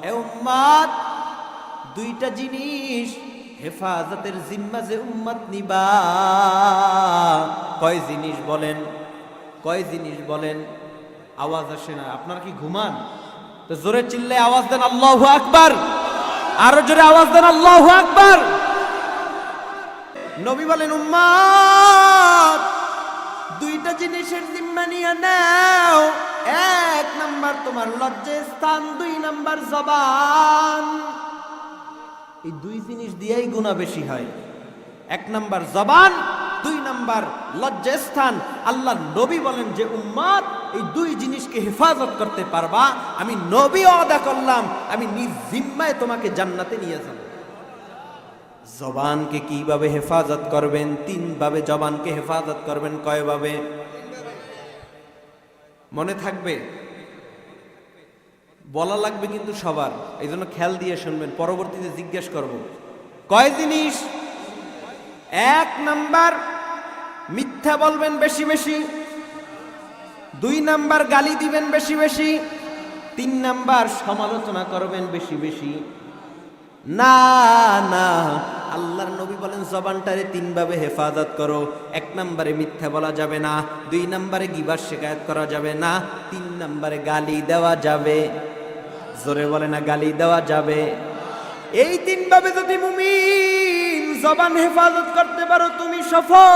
হে উম্মত, দুইটা জিনিস হেফাজতের জিম্মা যে উম্মত নিবা, কয় জিনিস বলেন? কয় জিনিস বলেন? আওয়াজ আসে না, আপনারা কি ঘুমান? তো জোরে চিল্লে আওয়াজ দেন আল্লাহু আকবার, আরো জোরে আওয়াজ দেন আল্লাহু আকবার। নবী বলেন, উম্মত দুইটা জিনিসের জিম্মা নিয়ে নাও। এক নাম্বার তোমার লজ্জাস্থান, দুই নাম্বার জবান। এই দুই জিনিস দিয়েই গুনাহ বেশি হয়। এক নাম্বার জবান, দুই নাম্বার লজ্জাস্থান। আল্লাহ নবী বলেন যে উম্মত এই দুই জিনিসকে হেফাজত করতে পারবা, আমি নবী ওয়াদা করলাম আমি নিজ জিম্মায় তোমাকে জান্নাতে নিয়ে যাব। জবানকে কিভাবে হেফাজত করবেন? তিন ভাবে জবানকে হেফাজত করবেন। কয়ভাবে মনে থাকবে? বলা লাগবে কিন্তু সবার, এই জন্য খেয়াল দিয়ে শুনবেন, পরবর্তীতে জিজ্ঞেস করব। কয় জিনিস? এক নাম্বার মিথ্যা বলবেন বেশি বেশি, দুই নাম্বার গালি দিবেন বেশি বেশি, তিন নাম্বার সমালোচনা করবেন বেশি বেশি। না না, আল্লাহর নবী বলেন জবানটারে তিন ভাবে হেফাজত করো। এক নম্বরে মিথ্যা বলা যাবে না, দুই নম্বরে গীবত শিকায়ত করা যাবে না, তিন নম্বরে গালি দেওয়া যাবে। জোরে বলে না, গালি দেওয়া যাবে। এই তিন ভাবে যদি মুমিন জবান হেফাজত করতে পারো, তুমি সফল।